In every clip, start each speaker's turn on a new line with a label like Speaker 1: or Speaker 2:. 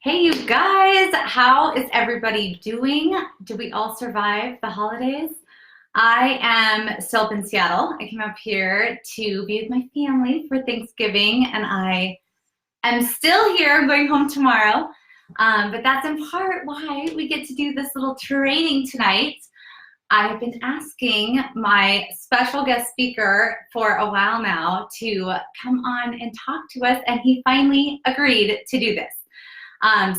Speaker 1: Hey, you guys, how is everybody doing? Did we all survive the holidays? I am still up in Seattle. I came up here to be with my family for Thanksgiving, and I am still here. I'm going home tomorrow. But that's in part why we get to do this little training tonight. I've been asking my special guest speaker for a while now to come on and talk to us, and he finally agreed to do this.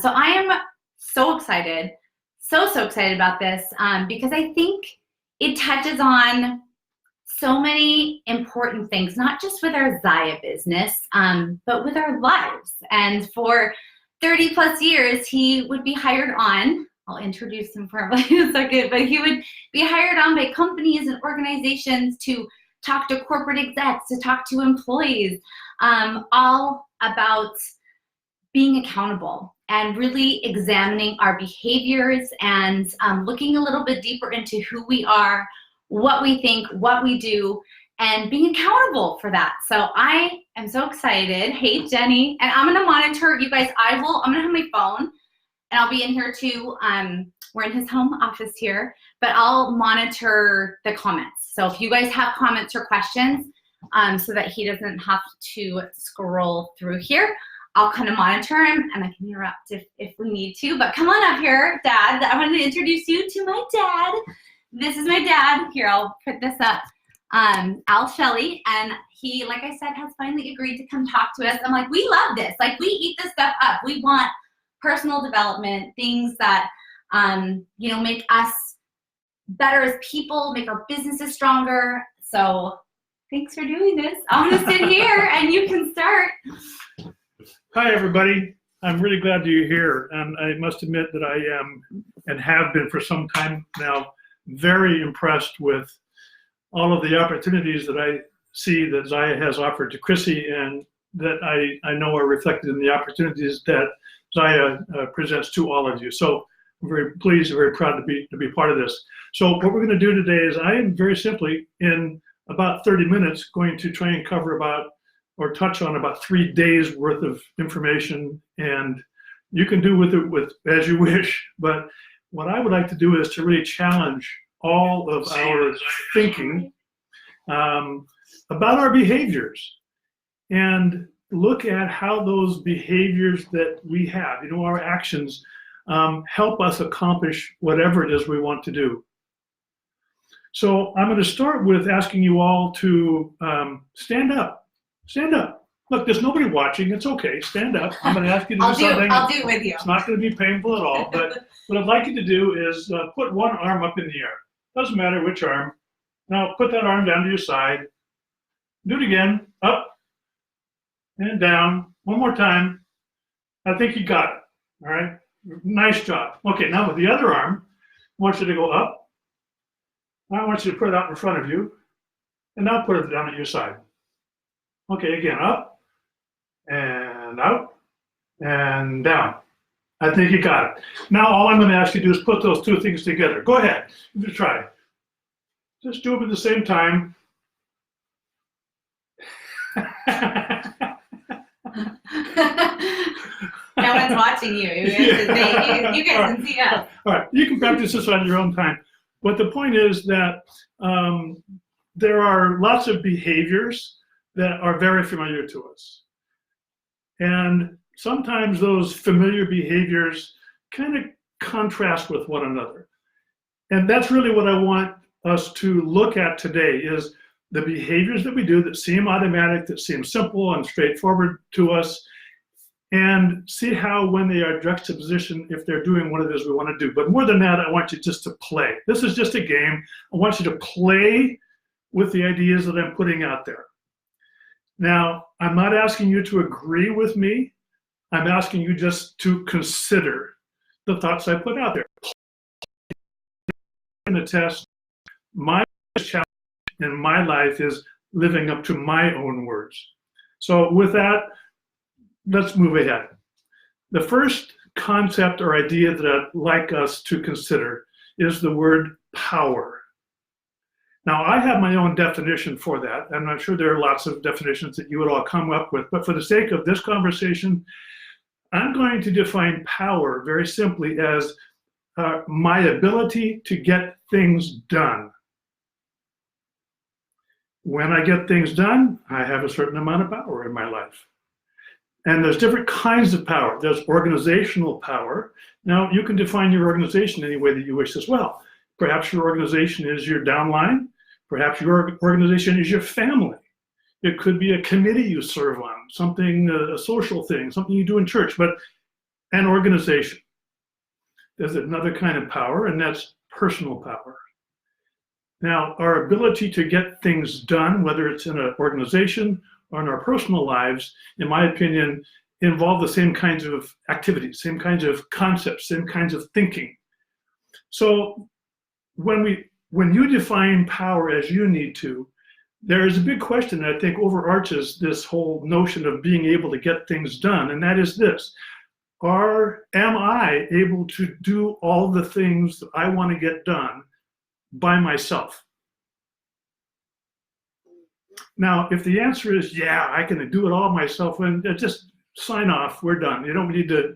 Speaker 1: So I am so excited, so excited about this because I think it touches on so many important things, not just with our Zaya business, but with our lives. And for 30 plus years, he would be hired on, I'll introduce him formally in a second, but he would be hired on by companies and organizations to talk to corporate execs, to talk to employees, all about being accountable and really examining our behaviors and looking a little bit deeper into who we are, what we think, what we do, and being accountable for that. So I am so excited. Hey, Jenny. And I'm gonna monitor you guys. I'm gonna have my phone and I'll be in here too. We're in his home office here, but I'll monitor the comments. So if you guys have comments or questions so that he doesn't have to scroll through here, I'll kind of monitor him and I can interrupt if we need to. But come on up here, Dad. I wanted to introduce you to my dad. This is my dad. Here, I'll put this up. Shelley, and he, like I said, has finally agreed to come talk to us. I'm like, we love this. Like, we eat this stuff up. We want personal development, things that, make us better as people, make our businesses stronger. So thanks for doing this. I'm gonna sit here and you can start.
Speaker 2: Hi, everybody. I'm really glad you're here. And I must admit that I am, and have been for some time now, very impressed with all of the opportunities that I see that Zaya has offered to Chrissy, and that I know are reflected in the opportunities that Zaya presents to all of you. So I'm very pleased and very proud to be part of this. So what we're going to do today is I am very simply, in about 30 minutes, going to try and cover touch on about 3 days worth of information, and you can do with it as you wish. But what I would like to do is to really challenge all of our thinking about our behaviors and look at how those behaviors that we have, our actions, help us accomplish whatever it is we want to do. So I'm going to start with asking you all to stand up. Stand up. Look, there's nobody watching. It's okay. Stand up. I'm going to ask you to do something.
Speaker 1: I'll do it with you.
Speaker 2: It's not going to be painful at all. But what I'd like you to do is put one arm up in the air. Doesn't matter which arm. Now put that arm down to your side. Do it again. Up and down. One more time. I think you got it. All right. Nice job. Okay. Now with the other arm, I want you to go up. I want you to put it out in front of you. And now put it down at your side. Okay, again, up and out and down. I think you got it. Now all I'm going to ask you to do is put those two things together. Go ahead. Just try. Just do them at the same time.
Speaker 1: No one's watching you. You guys can see us.
Speaker 2: All right. You can practice this on your own time. But the point is that there are lots of behaviors that are very familiar to us. And sometimes those familiar behaviors kind of contrast with one another. And that's really what I want us to look at today, is the behaviors that we do that seem automatic, that seem simple and straightforward to us, and see how, when they are juxtaposition, if they're doing what it is we want to do. But more than that, I want you just to play. This is just a game. I want you to play with the ideas that I'm putting out there. Now, I'm not asking you to agree with me. I'm asking you just to consider the thoughts I put out there. In the test, my challenge in my life is living up to my own words. So with that, let's move ahead. The first concept or idea that I'd like us to consider is the word power. Now, I have my own definition for that, and I'm sure there are lots of definitions that you would all come up with, but for the sake of this conversation, I'm going to define power very simply as my ability to get things done. When I get things done, I have a certain amount of power in my life. And there's different kinds of power. There's organizational power. Now, you can define your organization any way that you wish as well. Perhaps your organization is your downline. Perhaps your organization is your family. It could be a committee you serve on, something, a social thing, something you do in church, but an organization. There's another kind of power, and that's personal power. Now, our ability to get things done, whether it's in an organization or in our personal lives, in my opinion, involve the same kinds of activities, same kinds of concepts, same kinds of thinking. So when you define power as you need to, there is a big question that I think overarches this whole notion of being able to get things done, and that is this. Am I able to do all the things that I want to get done by myself? Now, if the answer is, yeah, I can do it all myself, and just sign off, we're done. You don't need to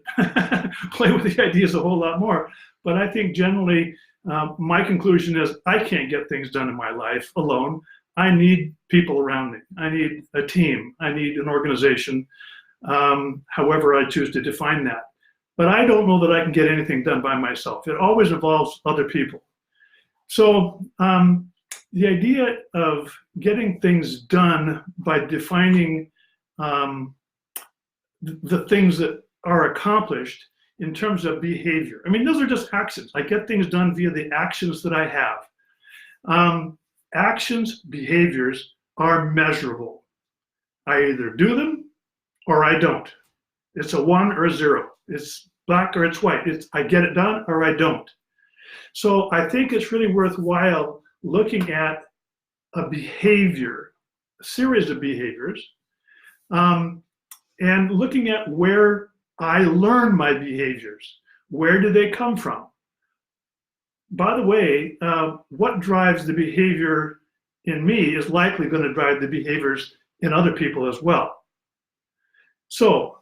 Speaker 2: play with the ideas a whole lot more. But I think generally, my conclusion is I can't get things done in my life alone. I need people around me. I need a team. I need an organization, however I choose to define that. But I don't know that I can get anything done by myself. It always involves other people. So the idea of getting things done by defining the things that are accomplished in terms of behavior. I mean, those are just actions. I get things done via the actions that I have. Actions, behaviors are measurable. I either do them or I don't. It's a 1 or a 0. It's black or it's white. I get it done or I don't. So I think it's really worthwhile looking at a behavior, a series of behaviors, and looking at where I learn my behaviors. Where do they come from? By the way, what drives the behavior in me is likely going to drive the behaviors in other people as well. So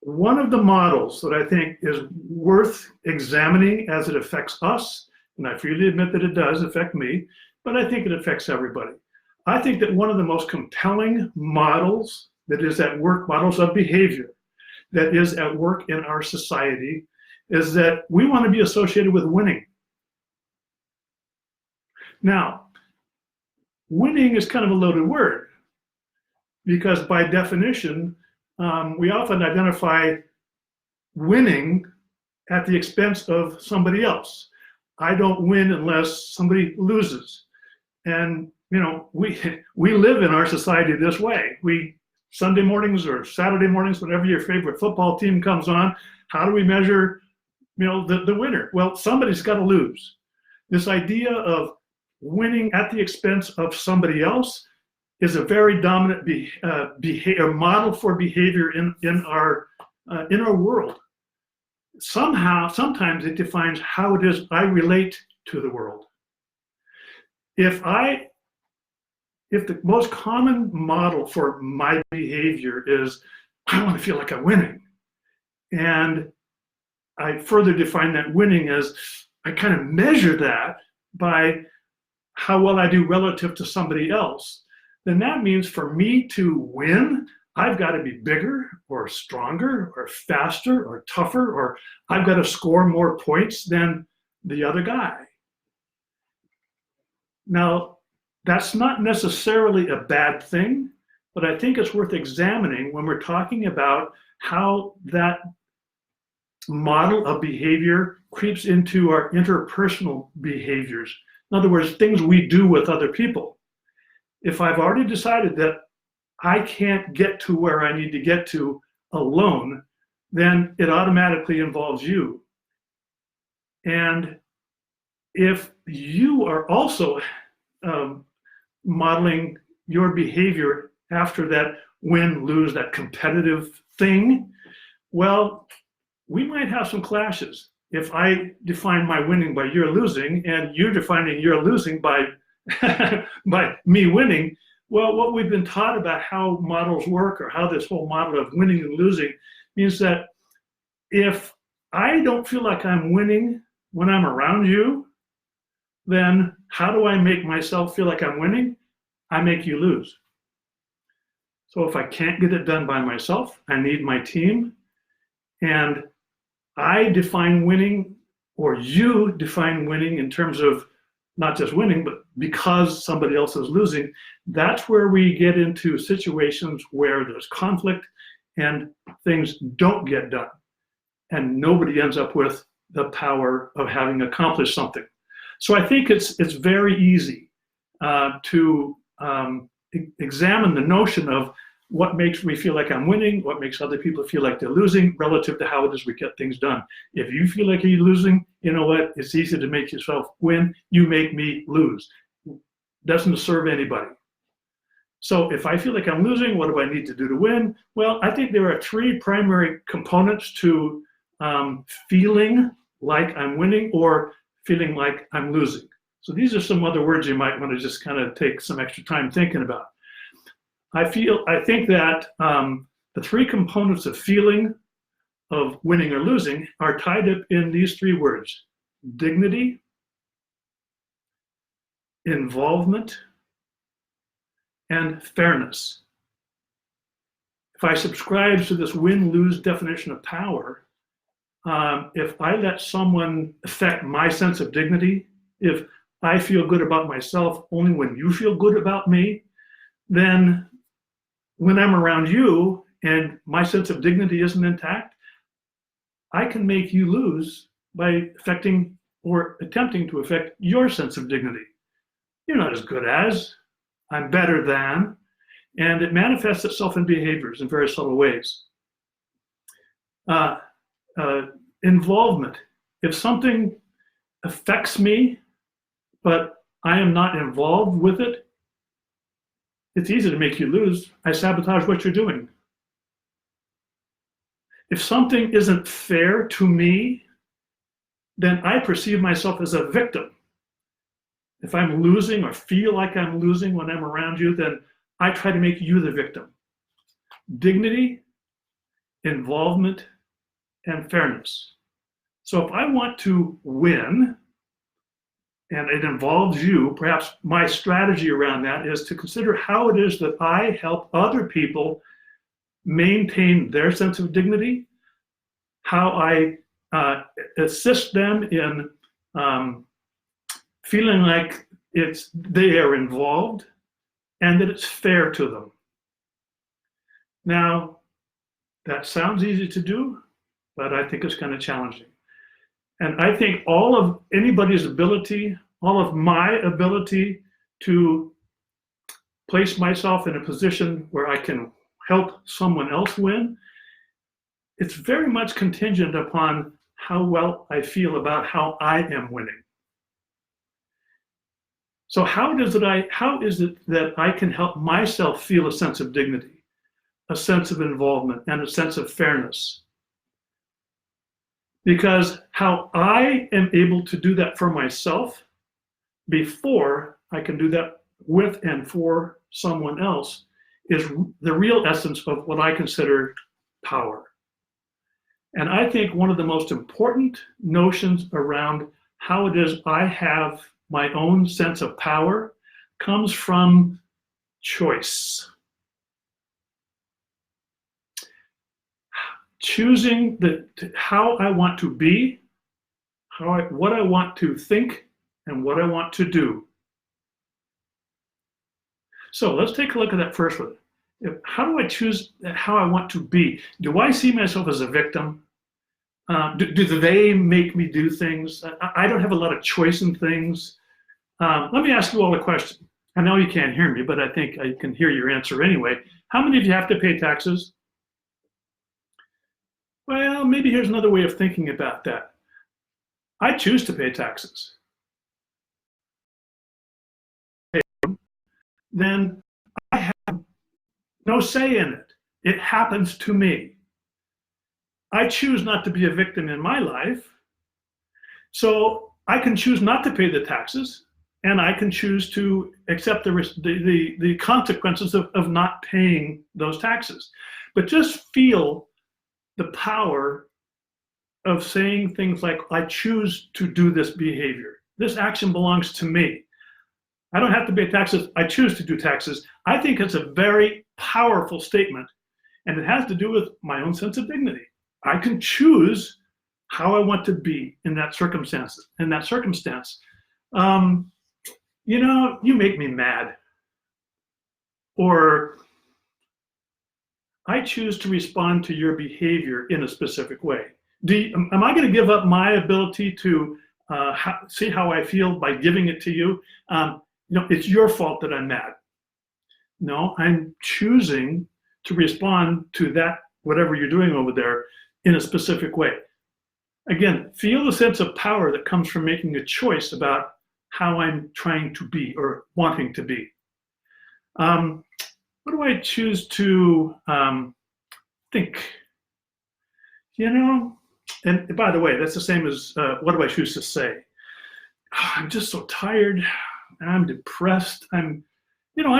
Speaker 2: one of the models that I think is worth examining as it affects us, and I freely admit that it does affect me, but I think it affects everybody. I think that one of the most compelling models that is at work, models of behavior, that is at work in our society, is that we want to be associated with winning. Now, winning is kind of a loaded word because by definition, we often identify winning at the expense of somebody else. I don't win unless somebody loses. And, you know, we live in our society this way. Sunday mornings or Saturday mornings, whenever your favorite football team comes on, how do we measure, you know, the winner? Well, somebody's got to lose. This idea of winning at the expense of somebody else is a very dominant behavior, model for behavior in our world. Sometimes it defines how it is I relate to the world. If the most common model for my behavior is I want to feel like I'm winning, and I further define that winning as I kind of measure that by how well I do relative to somebody else, then that means for me to win, I've got to be bigger or stronger or faster or tougher, or I've got to score more points than the other guy. Now, that's not necessarily a bad thing, but I think it's worth examining when we're talking about how that model of behavior creeps into our interpersonal behaviors. In other words, things we do with other people. If I've already decided that I can't get to where I need to get to alone, then it automatically involves you. And if you are also modeling your behavior after that win-lose, that competitive thing, well, we might have some clashes. If I define my winning by your losing, and you're defining your losing by by me winning, well, what we've been taught about how models work, or how this whole model of winning and losing, means that if I don't feel like I'm winning when I'm around you, then how do I make myself feel like I'm winning? I make you lose. So if I can't get it done by myself, I need my team. And I define winning, or you define winning in terms of not just winning, but because somebody else is losing. That's where we get into situations where there's conflict and things don't get done. And nobody ends up with the power of having accomplished something. So I think it's very easy to examine the notion of what makes me feel like I'm winning, what makes other people feel like they're losing, relative to how it is we get things done. If you feel like you're losing, you know what? It's easy to make yourself win. You make me lose. Doesn't serve anybody. So if I feel like I'm losing, what do I need to do to win? Well, I think there are three primary components to feeling like I'm winning or feeling like I'm losing. So these are some other words you might want to just kind of take some extra time thinking about. I think that the three components of feeling of winning or losing are tied up in these three words: dignity, involvement, and fairness. If I subscribe to this win-lose definition of power, if I let someone affect my sense of dignity, if I feel good about myself only when you feel good about me, then when I'm around you and my sense of dignity isn't intact, I can make you lose by affecting or attempting to affect your sense of dignity. You're not as good as, I'm better than, and it manifests itself in behaviors in very subtle ways. Involvement. If something affects me, but I am not involved with it, it's easy to make you lose. I sabotage what you're doing. If something isn't fair to me, then I perceive myself as a victim. If I'm losing or feel like I'm losing when I'm around you, then I try to make you the victim. Dignity, involvement, and fairness. So if I want to win, and it involves you, perhaps my strategy around that is to consider how it is that I help other people maintain their sense of dignity, how I assist them in feeling like they are involved and that it's fair to them. Now, that sounds easy to do, but I think it's kind of challenging. And I think all of anybody's ability, all of my ability to place myself in a position where I can help someone else win, it's very much contingent upon how well I feel about how I am winning. So how is it that I can help myself feel a sense of dignity, a sense of involvement, and a sense of fairness? Because how I am able to do that for myself before I can do that with and for someone else is the real essence of what I consider power. And I think one of the most important notions around how it is I have my own sense of power comes from choice. Choosing how I want to be, what I want to think, and what I want to do. So let's take a look at that first one. How do I choose how I want to be? Do I see myself as a victim? Do they make me do things? I don't have a lot of choice in things. Let me ask you all a question. I know you can't hear me, but I think I can hear your answer anyway. How many of you have to pay taxes? Well, maybe here's another way of thinking about that. I choose to pay taxes. Then I have no say in it. It happens to me. I choose not to be a victim in my life. So I can choose not to pay the taxes, and I can choose to accept the consequences of not paying those taxes. But just feel the power of saying things like, I choose to do this behavior. This action belongs to me. I don't have to pay taxes. I choose to do taxes. I think it's a very powerful statement, and it has to do with my own sense of dignity. I can choose how I want to be in that circumstance. You make me mad. Or I choose to respond to your behavior in a specific way. Am I going to give up my ability to see how I feel by giving it to you? It's your fault that I'm mad. No, I'm choosing to respond to that, whatever you're doing over there, in a specific way. Again, feel the sense of power that comes from making a choice about how I'm trying to be or wanting to be. What do I choose to think? And by the way, that's the same as what do I choose to say? I'm just so tired. I'm depressed. I'm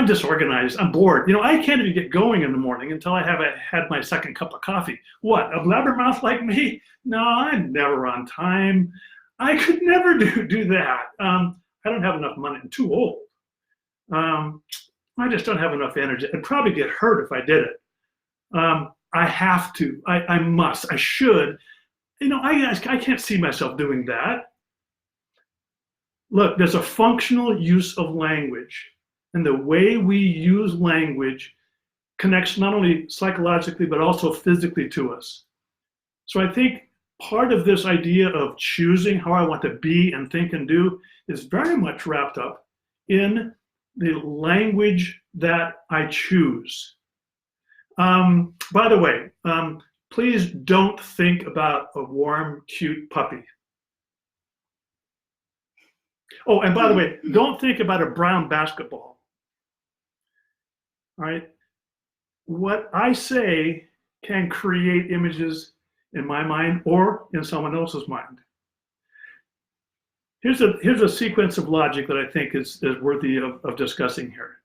Speaker 2: disorganized. I'm bored. I can't even get going in the morning until I have had my second cup of coffee. What, a blabbermouth like me? No, I'm never on time. I could never do that. I don't have enough money. I'm too old. I just don't have enough energy. I'd probably get hurt if I did it. I have to. I must. I should. I can't see myself doing that. Look, there's a functional use of language. And the way we use language connects not only psychologically, but also physically to us. So I think part of this idea of choosing how I want to be and think and do is very much wrapped up in the language that I choose. By the way, please don't think about a warm, cute puppy. Oh, and by the way, don't think about a brown basketball. All right? What I say can create images in my mind or in someone else's mind. Here's a sequence of logic that I think is worthy of discussing here.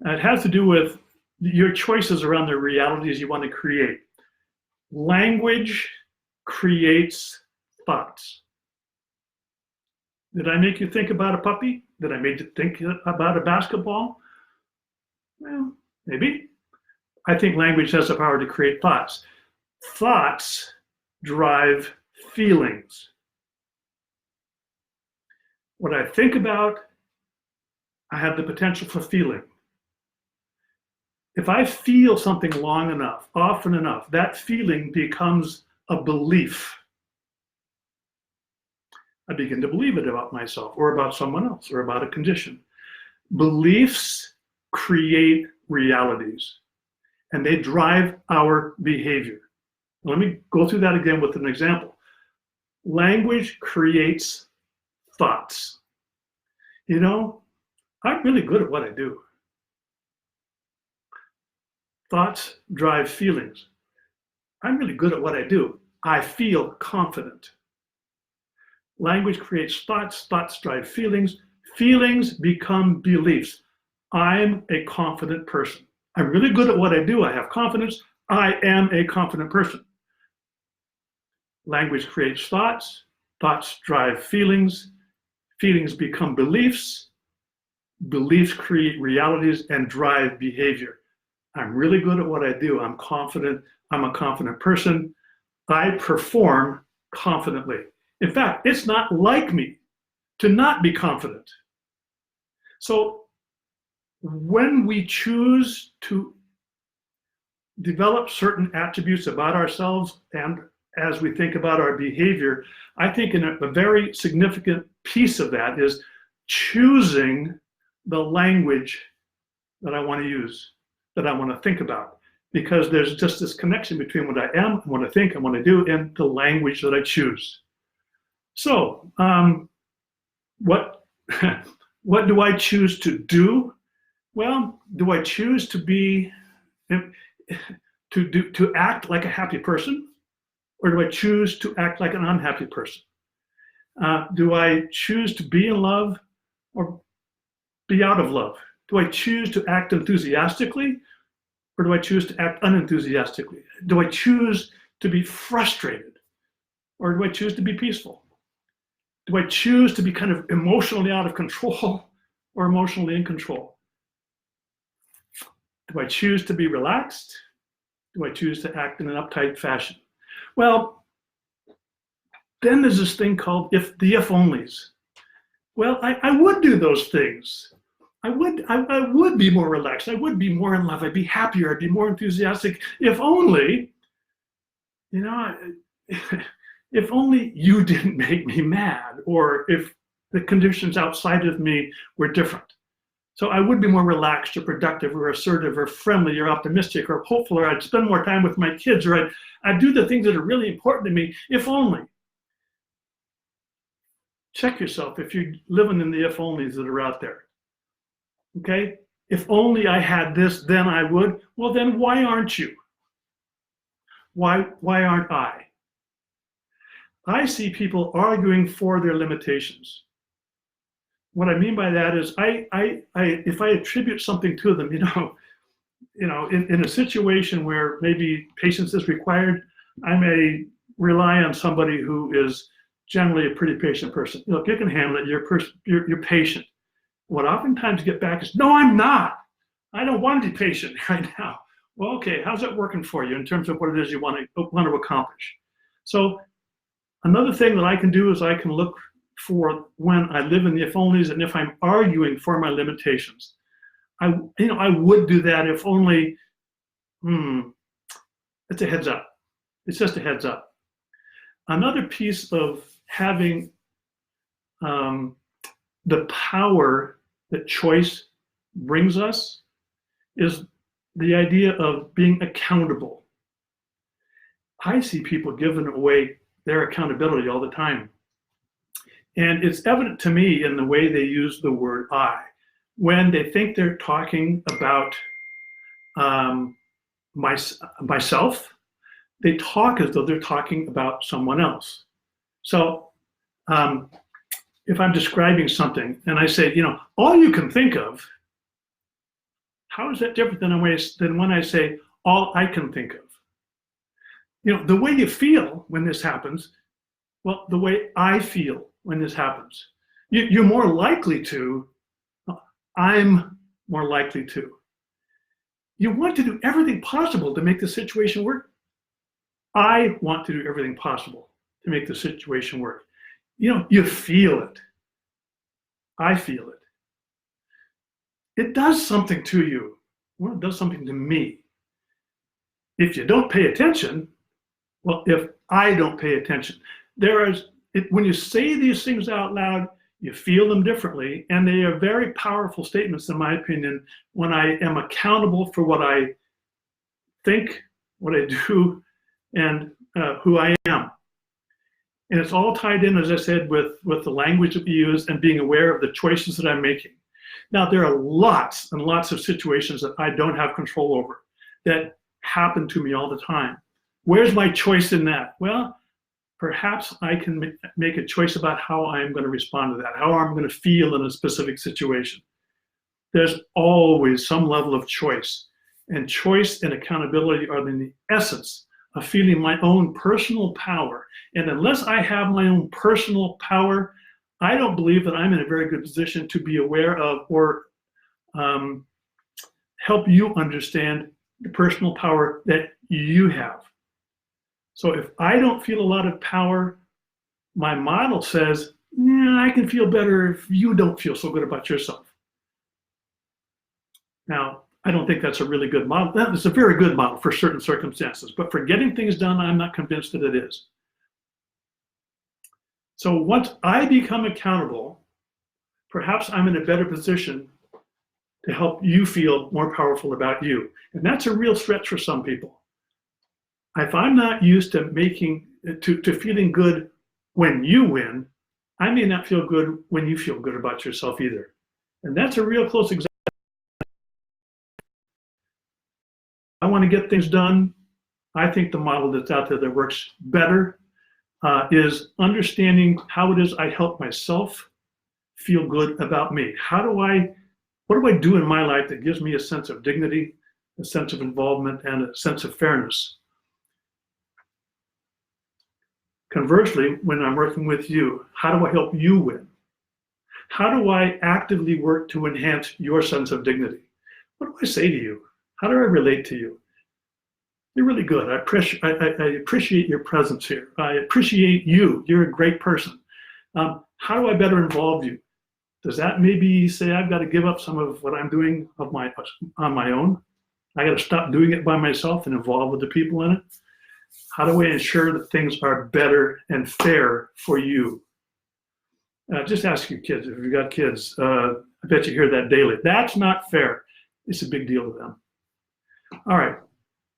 Speaker 2: It has to do with your choices around the realities you want to create. Language creates thoughts. Did I make you think about a puppy? Did I make you think about a basketball? Well, maybe. I think language has the power to create thoughts. Thoughts drive feelings. What I think about, I have the potential for feeling. If I feel something long enough, often enough, that feeling becomes a belief. I begin to believe it about myself or about someone else or about a condition. Beliefs create realities, and they drive our behavior. Let me go through that again with an example. Language creates thoughts. I'm really good at what I do. Thoughts drive feelings. I'm really good at what I do. I feel confident. Language creates thoughts. Thoughts drive feelings. Feelings become beliefs. I'm a confident person. I'm really good at what I do. I have confidence. I am a confident person. Language creates thoughts. Thoughts drive feelings. Feelings become beliefs. Beliefs create realities and drive behavior. I'm really good at what I do. I'm confident. I'm a confident person. I perform confidently. In fact, it's not like me to not be confident. So when we choose to develop certain attributes about ourselves and as we think about our behavior, I think a very significant piece of that is choosing the language that I want to use, that I want to think about, because there's just this connection between what I am, what I think, and what I do, and the language that I choose. So, what do I choose to do? Well, do I choose to be to act like a happy person, or do I choose to act like an unhappy person? Do I choose to be in love or be out of love? Do I choose to act enthusiastically, or do I choose to act unenthusiastically? Do I choose to be frustrated, Or do I choose to be peaceful? Do I choose to be kind of emotionally out of control or emotionally in control? Do I choose to be relaxed? Do I choose to act in an uptight fashion? Well, then there's this thing called the if-onlys. Well, I would do those things. I would be more relaxed. I would be more in love. I'd be happier. I'd be more enthusiastic. If only, you know, if only you didn't make me mad, or if the conditions outside of me were different. So I would be more relaxed or productive or assertive or friendly or optimistic or hopeful, or I'd spend more time with my kids, or I'd do the things that are really important to me, if only. Check yourself if you're living in the if onlys that are out there. Okay? If only I had this, then I would. Well, then why aren't you? Why aren't I? I see people arguing for their limitations. What I mean by that is, if I attribute something to them, in a situation where maybe patience is required, I may rely on somebody who is generally a pretty patient person. Look, you can handle it. You're patient. What oftentimes get back is, no, I'm not. I don't want to be patient right now. Well, okay, how's that working for you in terms of what it is you want to accomplish? So another thing that I can do is I can look for when I live in the if-onlys, and if I'm arguing for my limitations. I would do that if only, it's a heads up. It's just a heads up. Another piece of having the power that choice brings us is the idea of being accountable. I see people giving away their accountability all the time. And it's evident to me in the way they use the word I. When they think they're talking about myself, they talk as though they're talking about someone else. So if I'm describing something and I say, all you can think of, how is that different than when I say, all I can think of? The way you feel when this happens, well, the way I feel when this happens. You're more likely to, I'm more likely to. You want to do everything possible to make the situation work. I want to do everything possible to make the situation work. You feel it. I feel it. It does something to you. Well, it does something to me. If you don't pay attention, well, if I don't pay attention, when you say these things out loud, you feel them differently, and they are very powerful statements, in my opinion, when I am accountable for what I think, what I do, and who I am. And it's all tied in, as I said, with the language that we use and being aware of the choices that I'm making. Now, there are lots and lots of situations that I don't have control over that happen to me all the time. Where's my choice in that? Well, perhaps I can make a choice about how I'm going to respond to that, how I'm going to feel in a specific situation. There's always some level of choice. And choice and accountability are in the essence of feeling my own personal power. And unless I have my own personal power, I don't believe that I'm in a very good position to be aware of or help you understand the personal power that you have. So if I don't feel a lot of power, my model says, I can feel better if you don't feel so good about yourself. Now, I don't think that's a really good model. That is a very good model for certain circumstances, but for getting things done, I'm not convinced that it is. So once I become accountable, perhaps I'm in a better position to help you feel more powerful about you. And that's a real stretch for some people. If I'm not used to feeling good when you win, I may not feel good when you feel good about yourself either. And that's a real close example. I want to get things done. I think the model that's out there that works better is understanding how it is I help myself feel good about me. What do I do in my life that gives me a sense of dignity, a sense of involvement, and a sense of fairness? Conversely, when I'm working with you, how do I help you win? How do I actively work to enhance your sense of dignity? What do I say to you? How do I relate to you? You're really good. I appreciate your presence here. I appreciate you. You're a great person. How do I better involve you? Does that maybe say I've got to give up some of what I'm doing on my own? I got to stop doing it by myself and involve with the people in it? How do I ensure that things are better and fair for you? Just ask your kids. If you've got kids, I bet you hear that daily. That's not fair. It's a big deal to them. All right.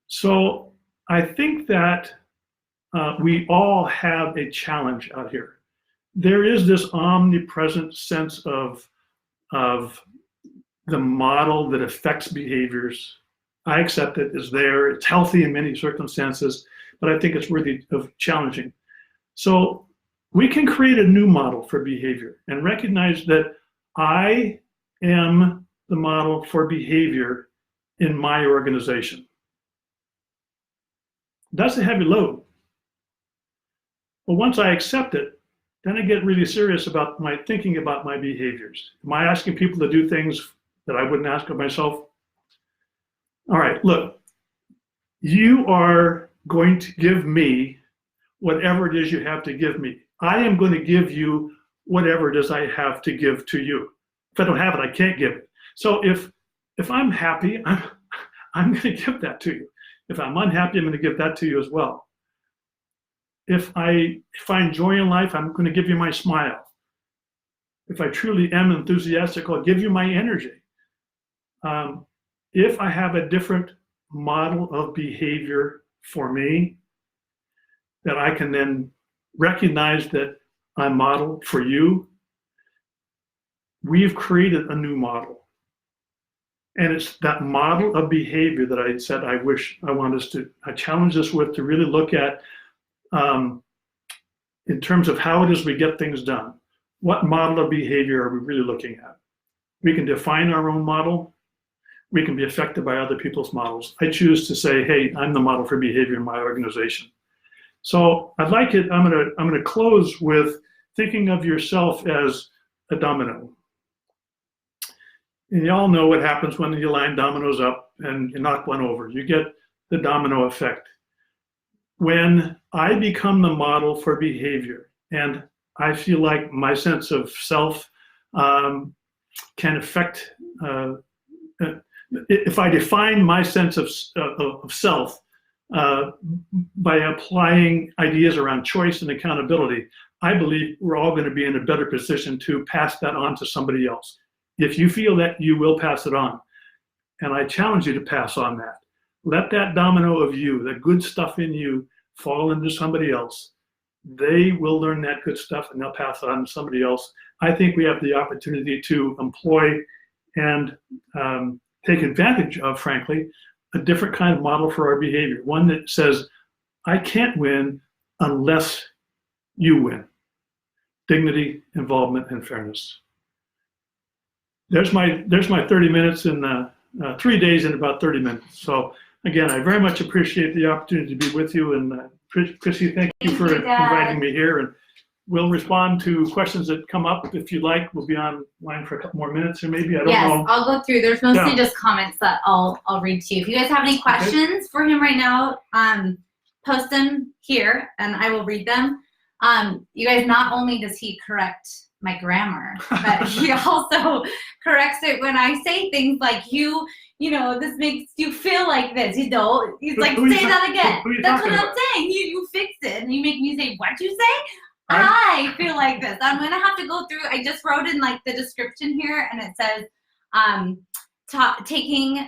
Speaker 2: So I think that we all have a challenge out here. There is this omnipresent sense of the model that affects behaviors. I accept it as there. It's healthy in many circumstances, but I think it's worthy of challenging. So we can create a new model for behavior and recognize that I am the model for behavior in my organization. That's a heavy load. But once I accept it, then I get really serious about my thinking about my behaviors. Am I asking people to do things that I wouldn't ask of myself? All right, look, you are going to give me whatever it is you have to give me. I am going to give you whatever it is I have to give to you. If I don't have it, I can't give it. So if I'm happy, I'm going to give that to you. If I'm unhappy, I'm going to give that to you as well. If I find joy in life, I'm going to give you my smile. If I truly am enthusiastic, I'll give you my energy. If I have a different model of behavior for me, that I can then recognize that I model for you, we've created a new model. And it's that model of behavior that I said I challenge us with to really look at in terms of how it is we get things done. What model of behavior are we really looking at? We can define our own model. We can be affected by other people's models. I choose to say, hey, I'm the model for behavior in my organization. So I'm gonna close with thinking of yourself as a domino. And you all know what happens when you line dominoes up and you knock one over. You get the domino effect. When I become the model for behavior and I feel like my sense of self can affect, if I define my sense of self by applying ideas around choice and accountability, I believe we're all going to be in a better position to pass that on to somebody else. If you feel that, you will pass it on. And I challenge you to pass on that. Let that domino of you, the good stuff in you, fall into somebody else. They will learn that good stuff and they'll pass it on to somebody else. I think we have the opportunity to employ and take advantage of, frankly, a different kind of model for our behavior. One that says, I can't win unless you win. Dignity, involvement, and fairness. There's my 30 minutes in 3 days in about 30 minutes. So again, I very much appreciate the opportunity to be with you. And Chrissy, thank you for inviting me here. And we'll respond to questions that come up if you'd like. We'll be online for a couple more minutes or maybe, I don't know.
Speaker 1: Yes, I'll go through. There's mostly just comments that I'll read to you. If you guys have any questions for him right now, post them here and I will read them. You guys, not only does he correct my grammar, but he also corrects it when I say things like you know, this makes you feel like this, you know. He's like, say that again. That's what I'm saying. You fix it and you make me say, what'd you say? I feel like this. I'm gonna have to go through. I just wrote in like the description here and it says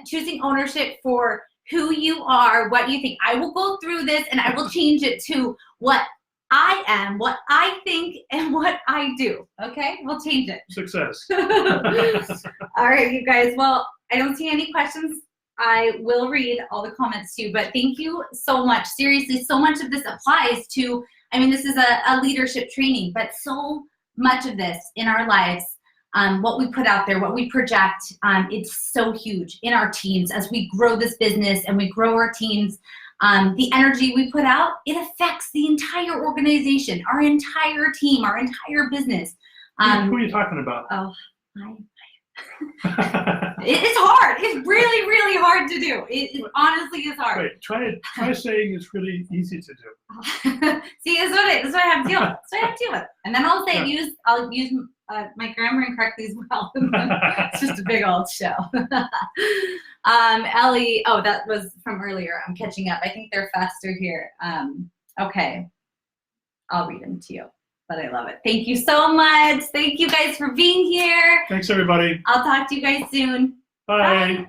Speaker 1: choosing ownership for who you are, what you think. I will go through this and I will change it to what I am, what I think, and what I do. Okay, we'll change it.
Speaker 2: Success.
Speaker 1: All right, you guys. Well, I don't see any questions. I will read all the comments too, but thank you so much. Seriously, so much of this applies to, I mean, this is a leadership training, but so much of this in our lives, what we put out there, what we project, it's so huge in our teams as we grow this business and we grow our teams. The energy we put out, it affects the entire organization, our entire team, our entire business.
Speaker 2: Who are you talking about?
Speaker 1: Oh, it's hard. It's really, really hard to do. It honestly is hard.
Speaker 2: Wait, try saying it's really easy to do.
Speaker 1: See, that's what I have to deal with. That's what I have to deal with. And then I'll say, I'll use my grammar incorrectly as well. It's just a big old show. Ellie, oh, that was from earlier. I'm catching up. I think they're faster here. Okay, I'll read them to you. But I love it. Thank you so much. Thank you guys for being here.
Speaker 2: Thanks, everybody.
Speaker 1: I'll talk to you guys soon.
Speaker 2: Bye.
Speaker 1: Bye.